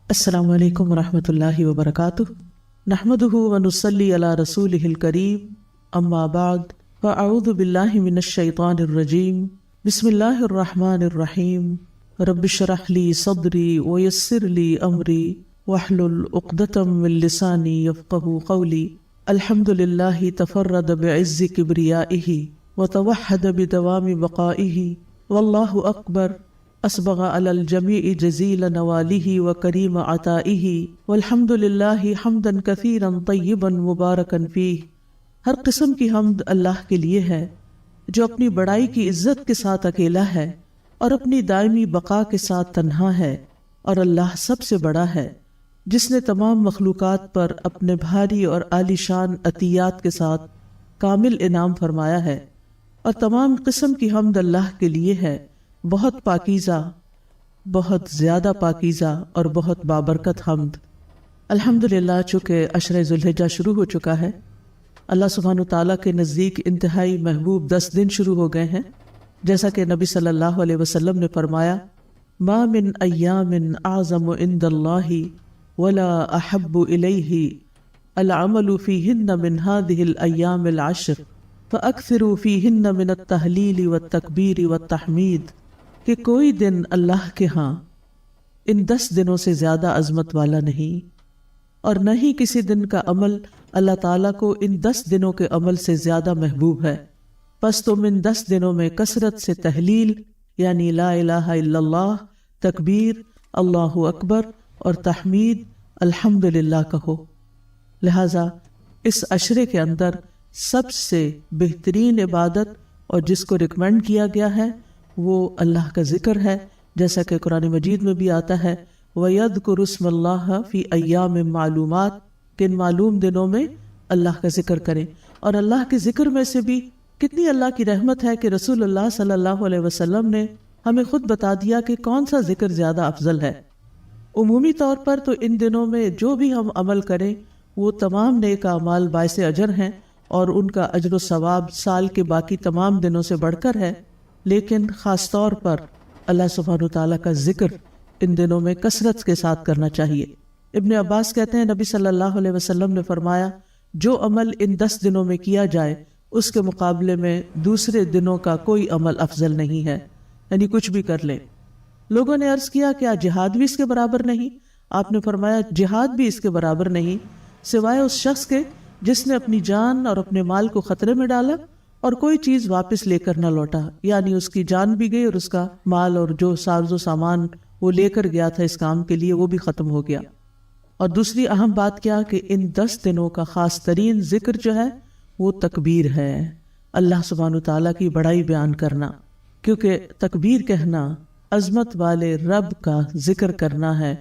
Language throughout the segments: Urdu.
السلام علیکم ورحمۃ اللہ وبرکاتہ، نحمدہ ونصلی علی رسولہ الکریم، اما بعد فاعوذ باللہ من الشیطان الرجیم، بسم اللہ الرحمن الرحیم، رب اشرح لی صدری ویسر لی امری واحلل عقدۃ من لسانی یفقہوا قولی۔ الحمد للہ تفرد بعز کبریائہ وتوحد بدوام بقائہ، واللہ اکبر اسبغ علی الجمیع جزیل نوالیہ وکریم عطائہ، والحمد للہ حمدا کثیرا طیبا مبارکا فیہ۔ ہر قسم کی حمد اللہ کے لیے ہے جو اپنی بڑائی کی عزت کے ساتھ اکیلا ہے اور اپنی دائمی بقا کے ساتھ تنہا ہے، اور اللہ سب سے بڑا ہے جس نے تمام مخلوقات پر اپنے بھاری اور عالی شان عطیات کے ساتھ کامل انعام فرمایا ہے، اور تمام قسم کی حمد اللہ کے لیے ہے، بہت پاکیزہ، بہت زیادہ پاکیزہ اور بہت بابرکت حمد۔ الحمدللہ چونکہ عشرہ ذوالحجہ شروع ہو چکا ہے، اللہ سبحانہ تعالیٰ کے نزدیک انتہائی محبوب 10 دن شروع ہو گئے ہیں، جیسا کہ نبی صلی اللہ علیہ وسلم نے فرمایا، ما من ایام اعظم عند اللہ ولا احب الیہ العمل فیہن من هذه الایام العشر فاکثروا فیہن من التہلیل والتکبیر والتحمید، کہ کوئی دن اللہ کے ہاں ان 10 دنوں سے زیادہ عظمت والا نہیں، اور نہ ہی کسی دن کا عمل اللہ تعالیٰ کو ان 10 دنوں کے عمل سے زیادہ محبوب ہے، پس تم ان 10 دنوں میں کثرت سے تحلیل یعنی لا الہ الا اللہ، تکبیر اللہ اکبر اور تحمید الحمدللہ کہو۔ لہٰذا اس عشرے کے اندر سب سے بہترین عبادت اور جس کو ریکمینڈ کیا گیا ہے وہ اللہ کا ذکر ہے، جیسا کہ قرآن مجید میں بھی آتا ہے وَيَذْكُرُ اسْمَ اللَّهِ فِي أَيَّامٍ مَعْلُومَاتٍ، کہ ان معلوم دنوں میں اللہ کا ذکر کریں۔ اور اللہ کے ذکر میں سے بھی کتنی اللہ کی رحمت ہے کہ رسول اللہ صلی اللہ علیہ وسلم نے ہمیں خود بتا دیا کہ کون سا ذکر زیادہ افضل ہے۔ عمومی طور پر تو ان دنوں میں جو بھی ہم عمل کریں وہ تمام نیک اعمال باعث اجر ہیں، اور ان کا اجر و ثواب سال کے باقی تمام دنوں سے بڑھ کر ہے، لیکن خاص طور پر اللہ سبحانہ تعالیٰ کا ذکر ان دنوں میں کثرت کے ساتھ کرنا چاہیے۔ ابن عباس کہتے ہیں نبی صلی اللہ علیہ وسلم نے فرمایا، جو عمل ان 10 دنوں میں کیا جائے اس کے مقابلے میں دوسرے دنوں کا کوئی عمل افضل نہیں ہے، یعنی کچھ بھی کر لیں۔ لوگوں نے عرض کیا کیا جہاد بھی اس کے برابر نہیں؟ آپ نے فرمایا جہاد بھی اس کے برابر نہیں، سوائے اس شخص کے جس نے اپنی جان اور اپنے مال کو خطرے میں ڈالا اور کوئی چیز واپس لے کر نہ لوٹا، یعنی اس کی جان بھی گئی اور اس کا مال اور جو ساز و سامان وہ لے کر گیا تھا اس کام کے لیے وہ بھی ختم ہو گیا۔ اور دوسری اہم بات کیا کہ ان 10 دنوں کا خاص ترین ذکر جو ہے وہ تکبیر ہے، اللہ سبحانہ تعالیٰ کی بڑائی بیان کرنا، کیونکہ تکبیر کہنا عظمت والے رب کا ذکر کرنا ہے،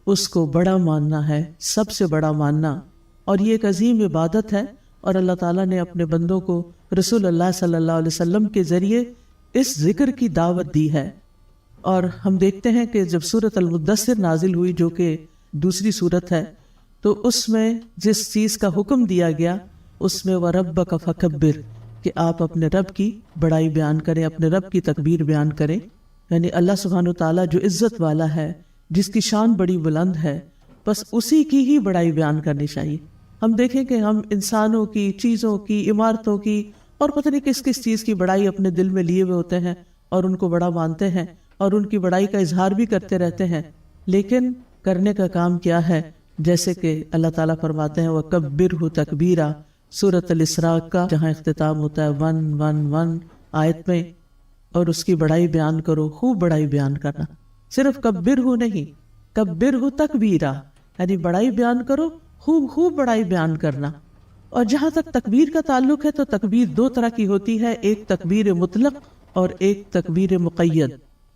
اس کو بڑا ماننا ہے، سب سے بڑا ماننا، اور یہ ایک عظیم عبادت ہے، اور اللہ تعالیٰ نے اپنے بندوں کو رسول اللہ صلی اللہ علیہ وسلم کے ذریعے اس ذکر کی دعوت دی ہے۔ اور ہم دیکھتے ہیں کہ جب سورۃ المدثر نازل ہوئی جو کہ دوسری سورت ہے، تو اس میں جس چیز کا حکم دیا گیا اس میں وَرَبَّكَ فَكَبِّرْ، کہ آپ اپنے رب کی بڑائی بیان کریں، اپنے رب کی تکبیر بیان کریں، یعنی اللہ سبحانہ تعالیٰ جو عزت والا ہے، جس کی شان بڑی بلند ہے، بس اسی کی ہی بڑائی بیان کرنی چاہیے۔ ہم دیکھیں کہ ہم انسانوں کی، چیزوں کی، عمارتوں کی اور پتہ نہیں کس کس چیز کی بڑائی اپنے دل میں لیے ہوئے ہوتے ہیں اور ان کو بڑا مانتے ہیں اور ان کی بڑائی کا اظہار بھی کرتے رہتے ہیں، لیکن کرنے کا کام کیا ہے؟ جیسے کہ اللہ تعالیٰ فرماتے ہیں وَكَبِّرْهُ تَكْبِيرًا، سورۃ الاسراء کا جہاں اختتام ہوتا ہے 1:1 آیت میں، اور اس کی بڑائی بیان کرو، خوب بڑائی بیان کرنا، صرف کبرہ نہیں، کبرہ تکبیرا، یعنی بڑائی بیان کرو، خوب خوب بڑائی بیان کرنا۔ اور جہاں تک تکبیر کا تعلق ہے تو تکبیر 2 طرح کی ہوتی ہے، ایک تکبیر مطلق اور ایک تکبیر مقید،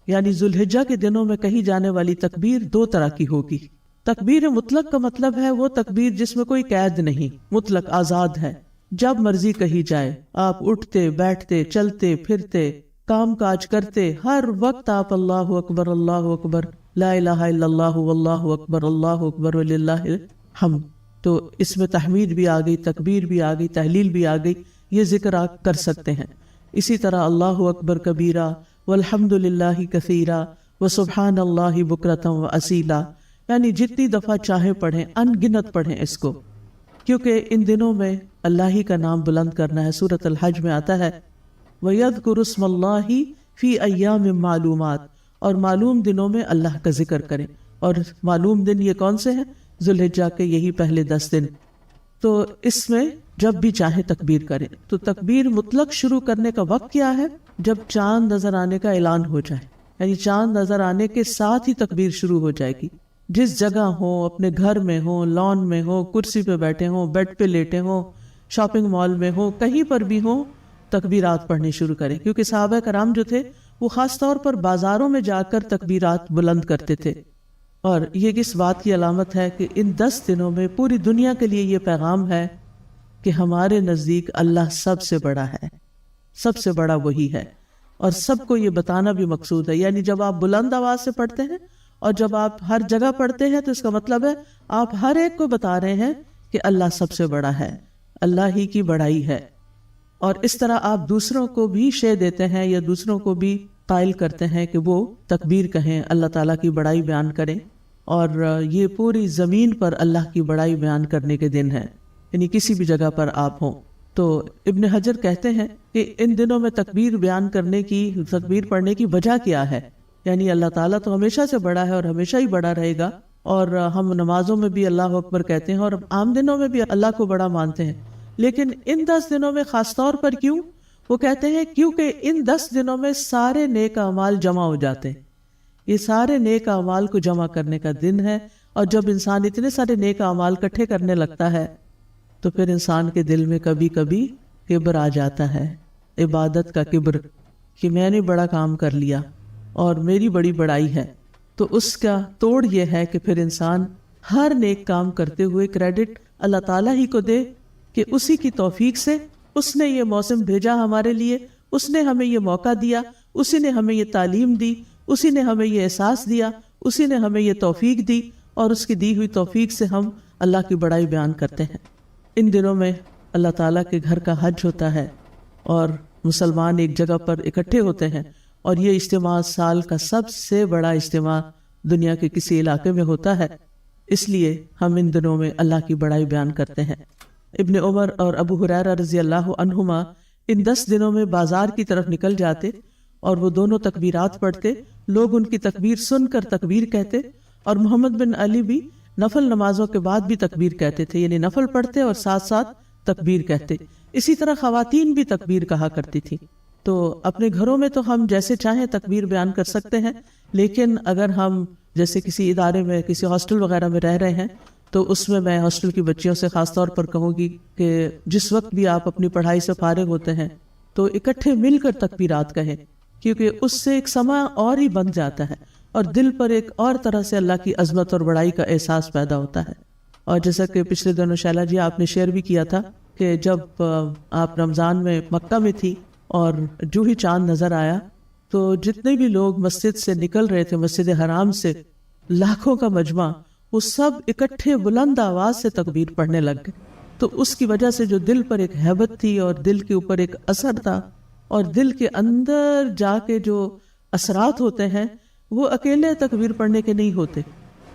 یعنی ذوالحجہ کے دنوں میں کہی جانے والی تکبیر 2 طرح کی ہوگی۔ تکبیر مطلق کا مطلب ہے وہ تکبیر جس میں کوئی قید نہیں، مطلق آزاد ہے، جب مرضی کہی جائے، آپ اٹھتے بیٹھتے چلتے پھرتے کام کاج کرتے ہر وقت آپ اللہ اکبر لا الہ الا اللہ واللہ اکبر وللہ الحمد۔ تو اس میں تحمید بھی آ گئی، تکبیر بھی آ گئی، تحلیل بھی آ گئی، یہ ذکر آپ کر سکتے ہیں۔ اسی طرح اللہ اکبر کبیرہ والحمد للہ کثیرہ وسبحان اللہ بکرۃ واصیلا، یعنی جتنی دفعہ چاہے پڑھیں، انگنت پڑھیں اس کو، کیونکہ ان دنوں میں اللہ ہی کا نام بلند کرنا ہے۔ سورۃ الحج میں آتا ہے وَيَذْكُرُ اسْمَ اللَّهِ فِي أَيَّامٍ مَعْلُومَاتٍ، اور معلوم دنوں میں اللہ کا ذکر کریں۔ اور معلوم دن یہ کون سے ہیں؟ ذوالحجہ کے یہی پہلے 10 دن۔ تو اس میں جب بھی چاہے تکبیر کریں۔ تو تکبیر مطلق شروع کرنے کا وقت کیا ہے؟ جب چاند نظر آنے کا اعلان ہو جائے، یعنی چاند نظر آنے کے ساتھ ہی تکبیر شروع ہو جائے گی۔ جس جگہ ہو، اپنے گھر میں ہو، لان میں ہو، کرسی پہ بیٹھے ہوں، بیڈ پہ لیٹے ہوں، شاپنگ مال میں ہو، کہیں پر بھی ہو، تکبیرات پڑھنی شروع کریں۔ کیونکہ صحابہ کرام جو تھے وہ خاص طور پر بازاروں میں جا کر تکبیرات بلند کرتے تھے۔ اور یہ کس بات کی علامت ہے کہ ان 10 دنوں میں پوری دنیا کے لیے یہ پیغام ہے کہ ہمارے نزدیک اللہ سب سے بڑا ہے، سب سے بڑا وہی ہے، اور سب کو یہ بتانا بھی مقصود ہے۔ یعنی جب آپ بلند آواز سے پڑھتے ہیں اور جب آپ ہر جگہ پڑھتے ہیں تو اس کا مطلب ہے آپ ہر ایک کو بتا رہے ہیں کہ اللہ سب سے بڑا ہے، اللہ ہی کی بڑائی ہے۔ اور اس طرح آپ دوسروں کو بھی شے دیتے ہیں یا دوسروں کو بھی قائل کرتے ہیں کہ وہ تکبیر کہیں، اللہ تعالیٰ کی بڑائی بیان کریں۔ اور یہ پوری زمین پر اللہ کی بڑائی بیان کرنے کے دن ہیں، یعنی کسی بھی جگہ پر آپ ہوں۔ تو ابن حجر کہتے ہیں کہ ان دنوں میں تکبیر بیان کرنے کی، تکبیر پڑھنے کی وجہ کیا ہے؟ یعنی اللہ تعالیٰ تو ہمیشہ سے بڑا ہے اور ہمیشہ ہی بڑا رہے گا، اور ہم نمازوں میں بھی اللہ اکبر کہتے ہیں اور عام دنوں میں بھی اللہ کو بڑا مانتے ہیں، لیکن ان 10 دنوں میں خاص طور پر کیوں؟ وہ کہتے ہیں کیونکہ ان 10 دنوں میں سارے نیک اعمال جمع ہو جاتے ہیں۔ یہ سارے نیک اعمال کو جمع کرنے کا دن ہے، اور جب انسان اتنے سارے نیک اعمال اکٹھے کرنے لگتا ہے تو پھر انسان کے دل میں کبھی کبھی کبر آ جاتا ہے، عبادت کا کبر، کہ میں نے بڑا کام کر لیا اور میری بڑی بڑائی ہے۔ تو اس کا توڑ یہ ہے کہ پھر انسان ہر نیک کام کرتے ہوئے کریڈٹ اللہ تعالیٰ ہی کو دے کہ اسی کی توفیق سے اس نے یہ موسم بھیجا ہمارے لیے، اس نے ہمیں یہ موقع دیا، اسی نے ہمیں یہ تعلیم دی، اسی نے ہمیں یہ احساس دیا، اسی نے ہمیں یہ توفیق دی، اور اس کی دی ہوئی توفیق سے ہم اللہ کی بڑائی بیان کرتے ہیں۔ ان دنوں میں اللہ تعالیٰ کے گھر کا حج ہوتا ہے اور مسلمان ایک جگہ پر اکٹھے ہوتے ہیں، اور یہ اجتماع سال کا سب سے بڑا اجتماع دنیا کے کسی علاقے میں ہوتا ہے، اس لیے ہم ان دنوں میں اللہ کی بڑائی بیان کرتے ہیں۔ ابن عمر اور ابو ہریرہ رضی اللہ عنہما ان 10 دنوں میں بازار کی طرف نکل جاتے اور وہ دونوں تکبیرات پڑھتے، لوگ ان کی تکبیر سن کر تکبیر کہتے، اور محمد بن علی بھی نفل نمازوں کے بعد بھی تکبیر کہتے تھے، یعنی نفل پڑھتے اور ساتھ ساتھ تکبیر کہتے۔ اسی طرح خواتین بھی تکبیر کہا کرتی تھی۔ تو اپنے گھروں میں تو ہم جیسے چاہیں تکبیر بیان کر سکتے ہیں، لیکن اگر ہم جیسے کسی ادارے میں، کسی ہاسٹل وغیرہ میں رہ رہے ہیں تو اس میں ہاسٹل کی بچیوں سے خاص طور پر کہوں گی کہ جس وقت بھی آپ اپنی پڑھائی سے فارغ ہوتے ہیں تو اکٹھے مل کر تکبیرات کہیں، کیونکہ اس سے ایک سما اور ہی بن جاتا ہے اور دل پر ایک اور طرح سے اللہ کی عظمت اور بڑائی کا احساس پیدا ہوتا ہے۔ اور جیسا کہ پچھلے دنوں شیلا جی آپ نے شیئر بھی کیا تھا کہ جب آپ رمضان میں مکہ میں تھی اور جو ہی چاند نظر آیا تو جتنے بھی لوگ مسجد سے نکل رہے تھے، مسجد حرام سے لاکھوں کا مجمع، وہ سب اکٹھے بلند آواز سے تکبیر پڑھنے لگ گئے۔ تو اس کی وجہ سے جو دل پر ایک ہیبت تھی اور دل کے اوپر ایک اثر تھا، اور دل کے اندر جا کے جو اثرات ہوتے ہیں وہ اکیلے تکبیر پڑھنے کے نہیں ہوتے۔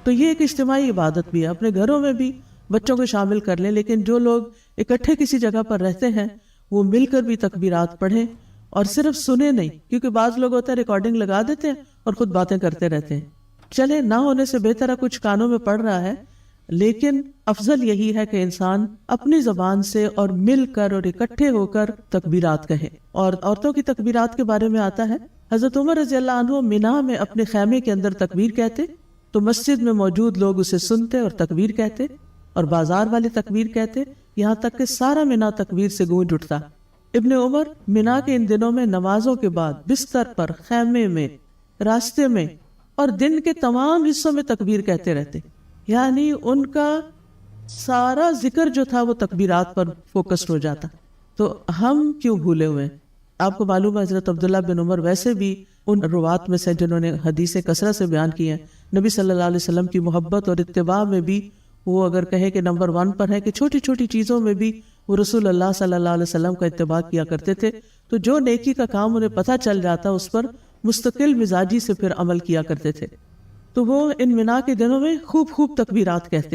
تو یہ ایک اجتماعی عبادت بھی ہے، اپنے گھروں میں بھی بچوں کو شامل کر لیں، لیکن جو لوگ اکٹھے کسی جگہ پر رہتے ہیں وہ مل کر بھی تکبیرات پڑھیں، اور صرف سنیں نہیں، کیونکہ بعض لوگ ہوتے ہیں ریکارڈنگ لگا دیتے ہیں اور خود باتیں کرتے رہتے ہیں۔ چلے نہ ہونے سے بہتر ہے کچھ کانوں میں پڑ رہا ہے، لیکن افضل یہی ہے کہ انسان اپنی زبان سے اور مل کر اور اکٹھے ہو کر تکبیرات کہے۔ اور عورتوں کی تکبیرات کے بارے میں آتا ہے، حضرت عمر رضی اللہ عنہ مینا میں اپنے خیمے کے اندر تکبیر کہتے تو مسجد میں موجود لوگ اسے سنتے اور تکبیر کہتے، اور بازار والے تکبیر کہتے، یہاں تک کہ سارا مینا تکبیر سے گونج اٹھتا۔ ابن عمر مینا کے ان دنوں میں نمازوں کے بعد بستر پر، خیمے میں، راستے میں اور دن کے تمام حصوں میں تکبیر کہتے رہتے، یعنی ان کا سارا ذکر جو تھا وہ تکبیرات پر فوکسڈ ہو جاتا۔ تو ہم کیوں بھولے ہوئے ہیں؟ آپ کو معلوم ہے حضرت عبداللہ بن عمر ویسے بھی ان روات میں سے جنہوں نے حدیثیں کثرت سے بیان کی ہیں، نبی صلی اللہ علیہ وسلم کی محبت اور اتباع میں بھی وہ اگر کہے کہ نمبر 1 پر ہے، کہ چھوٹی چھوٹی چیزوں میں بھی وہ رسول اللہ صلی اللہ علیہ وسلم کا اتباع کیا کرتے تھے۔ تو جو نیکی کا کام انہیں پتہ چل جاتا اس پر مستقل مزاجی سے پھر عمل کیا کرتے تھے۔ تو وہ ان منا کے دنوں میں خوب خوب تکبیرات کہتے